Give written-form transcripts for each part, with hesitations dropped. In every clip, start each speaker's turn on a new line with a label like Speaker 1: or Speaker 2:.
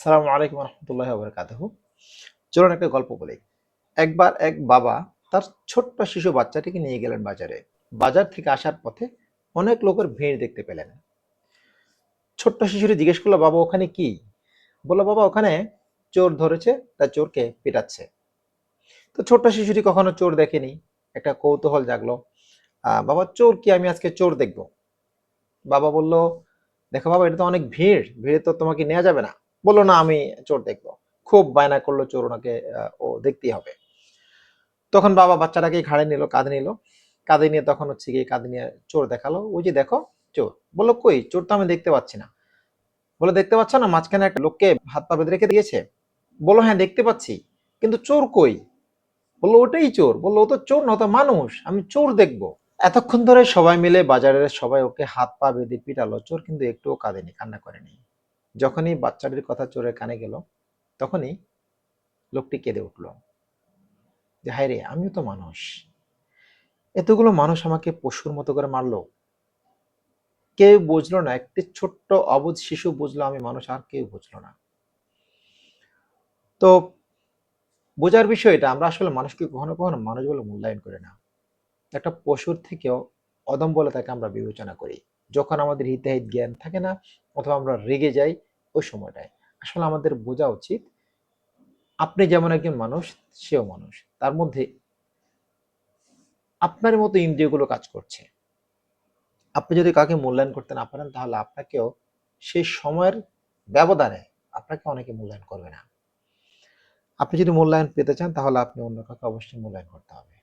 Speaker 1: আসসালামু আলাইকুম রহমতুল্লাহ বারাকাতুহু। চলুন একটা গল্প বলি। একবার এক বাবা তার ছোট্ট শিশু বাচ্চাটিকে নিয়ে গেলেন বাজারে। বাজার থেকে আসার পথে অনেক লোকের ভিড় দেখতে পেলেন। ছোট্ট শিশুটি জিজ্ঞেস করলো, বাবা ওখানে কি? বললো, বাবা ওখানে চোর ধরেছে, তা চোরকে পেটাচ্ছে। তো ছোট্ট শিশুটি কখনো চোর দেখেনি, একটা কৌতূহল জাগলো। বাবা চোর কি, আমি আজকে চোর দেখবো। বাবা বলল, দেখো বাবা, এটা তো অনেক ভিড়, ভিড়ে তো তোমাকে নেওয়া যাবে না। বললো, না আমি চোর দেখবো। খুব বায়না করলো চোর, ওনাকে ও দেখতেই হবে। তখন বাবা বাচ্চাটাকে ঘাড়ে নিল, কাঁধে নিল, কাঁধে নিয়ে তখন হচ্ছে গিয়ে কাঁধে নিয়ে চোর দেখালো, ওই যে দেখো চোর। বললো, কই চোর তো আমি দেখতে পাচ্ছি না। বলে, দেখতে পাচ্ছ না মাঝখানে একটা লোককে হাত পা বেঁধে রেখে দিয়েছে? বললো, হ্যাঁ দেখতে পাচ্ছি, কিন্তু চোর কই? বললো, ওটাই চোর। বললো, ও তো চোর না, ও তো মানুষ, আমি চোর দেখবো। এতক্ষণ ধরে সবাই মিলে বাজারের সবাই ওকে হাত পা বেঁধে পিটালো, চোর কিন্তু একটুও কাঁদেনি, কান্না করেনি। যখনই বাচ্চাটির কথা চোরের কানে গেল, তখনই লোকটি কেঁদে উঠলো যে, হায় রে, আমিও তো মানুষ, এতগুলো মানুষ আমাকে পশুর মতো করে মারলো, কেউ বুঝলো না। একটি ছোট্ট অবুঝ শিশু বুঝলো আমি মানুষ, আর কেউ বুঝলো না। তো বোঝার বিষয় এটা, আমরা আসলে মানুষকে কখনো কখনো মানুষ বলে মূল্যায়ন করি না। একটা পশুর থেকেও অদম বলে তাকে আমরা বিবেচনা করি, যখন আমাদের হিতাহিত জ্ঞান থাকে না, অথবা আমরা রেগে যাই ওই সময়টায়। আসলে আমাদের বোঝা উচিত, আপনি যেমন একজন মানুষ, সেও মানুষ, তার মধ্যে আপনার মতো ইন্দ্রিয়গুলো কাজ করছে। আপনি যদি কাউকে মূল্যায়ন করতে না পারেন, তাহলে আপনাকেও সেই সময়ের ব্যবধানে আপনাকে অনেকে মূল্যায়ন করবে না। আপনি যদি মূল্যায়ন পেতে চান, তাহলে আপনি অন্য কাউকে অবশ্যই মূল্যায়ন করতে হবে।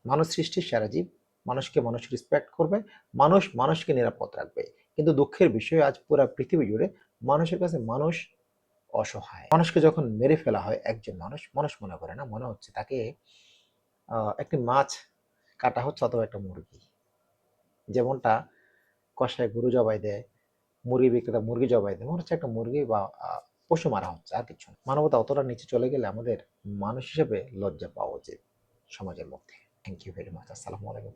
Speaker 1: মানুষ সৃষ্টির সেরা জীব, মানুষকে মানুষ রেসপেক্ট করবে, মানুষ মানুষকে নিরাপদ রাখবে। কিন্তু দুঃখের বিষয়, আজ পুরো পৃথিবী জুড়ে মানুষের কাছে মানুষ অসহায়। মানুষকে যখন মেরে ফেলা হয়, একজন মানুষ মানুষ মনে করে না, মনে হচ্ছে তাকে একটি মাছ কাটা হচ্ছে, অথবা একটা মুরগি। যেমনটা কষায় গরু জবাই দেয়, মুরগি বিক্রেতা মুরগি জবাই দেয়, মনে হচ্ছে একটা মুরগি বা পশু মারা হচ্ছে, আর কিছু না। মানবতা অতটা নিচে চলে গেলে আমাদের মানুষ হিসেবে লজ্জা পাওয়া উচিত সমাজের মধ্যে। Thank you very much. আসসালামু আলাইকুম।